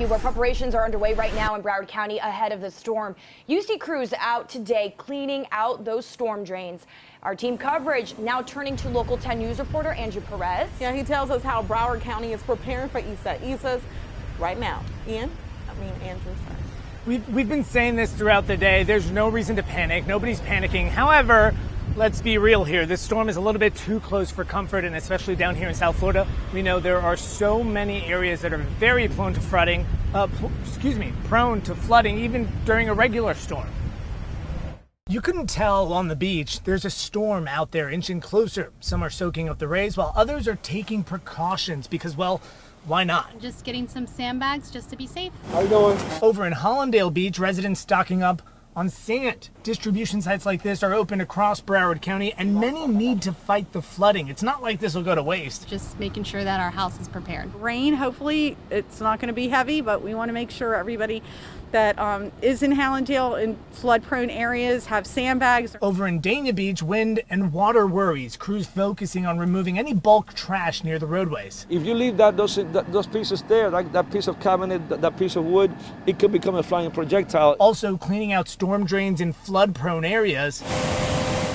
Where preparations are underway right now in Broward County ahead of the storm. You see crews out today cleaning out those storm drains. Our team coverage now turning to Local 10 News reporter Andrew Perez. Yeah, he tells us how Broward County is preparing for Isaias right now. Andrew, sorry. We've been saying this throughout the day. There's no reason to panic. Nobody's panicking. However, let's be real here. This storm is a little bit too close for comfort, and especially down here in South Florida, we know there are so many areas that are very prone to flooding, prone to flooding even during a regular storm. You couldn't tell on the beach. There's a storm out there inching closer. Some are soaking up the rays while others are taking precautions because, well, why not? Just getting some sandbags just to be safe. How you doing? Over in Hollandale Beach, residents stocking up on sand. Distribution sites like this are open across Broward County, and many need to fight the flooding. It's not like this will go to waste. Just making sure that our house is prepared. Rain, hopefully it's not going to be heavy, but we want to make sure everybody that is in Hallandale in flood-prone areas have sandbags. Over in Dania Beach, wind and water worries. Crews focusing on removing any bulk trash near the roadways. If you leave those pieces there, like that piece of cabinet, that piece of wood, it could become a flying projectile. Also cleaning out storm drains in flood-prone areas.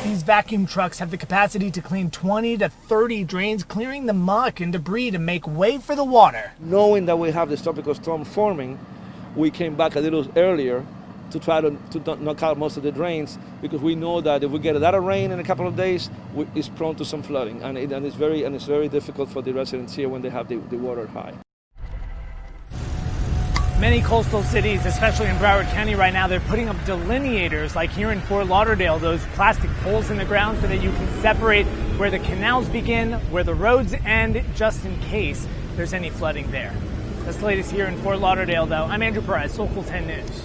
These vacuum trucks have the capacity to clean 20 to 30 drains, clearing the muck and debris to make way for the water. Knowing that we have this tropical storm forming, we came back a little earlier to try to knock out most of the drains, because we know that if we get a lot of rain in a couple of days, it's prone to some flooding, and it's very difficult for the residents here when they have the water high. Many coastal cities, especially in Broward County right now, they're putting up delineators, like here in Fort Lauderdale, those plastic poles in the ground so that you can separate where the canals begin, where the roads end, just in case there's any flooding there. That's the latest here in Fort Lauderdale, though. I'm Andrew Perez, Local 10 News.